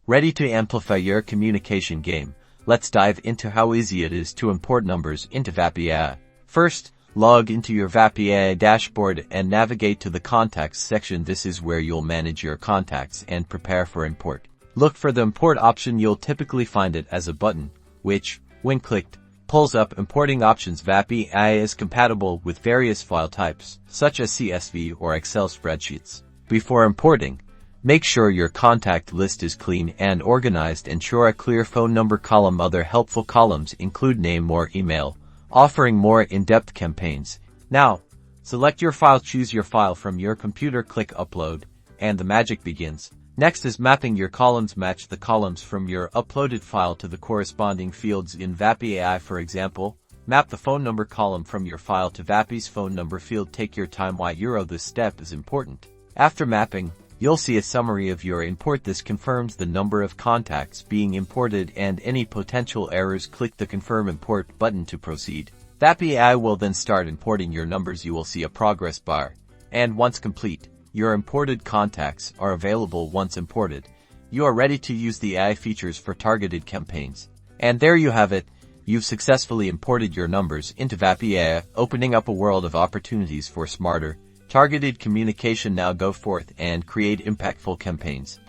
Ready to amplify your communication game? Let's dive into how easy it is to import numbers into Vapi Ai. First, log into your Vapi Ai dashboard and navigate to the Contacts section. This is where you'll manage your contacts and prepare for import. Look for the Import option. You'll typically find it as a button, which, when clicked, pulls up importing options. Vapi Ai is compatible with various file types, such as CSV or Excel spreadsheets. Before importing, make sure your contact list is clean and organized. Ensure a clear phone number column. Other helpful columns include name or email, offering more in-depth campaigns. Now, select your file. Choose your file from your computer, click Upload, and the magic begins. Next is mapping your columns. Match the columns from your uploaded file to the corresponding fields in Vapi Ai. For example, map the phone number column from your file to Vapi's phone number field. Take your time. Why this step is important. After mapping, you'll see a summary of your import. This confirms the number of contacts being imported and any potential errors. Click the Confirm Import button to proceed. Vapi Ai will then start importing your numbers. You will see a progress bar, and once complete, your imported contacts are available. Once imported, you are ready to use the AI features for targeted campaigns. And there you have it. You've successfully imported your numbers into Vapi Ai, opening up a world of opportunities for smarter, targeted communication. Now go forth and create impactful campaigns.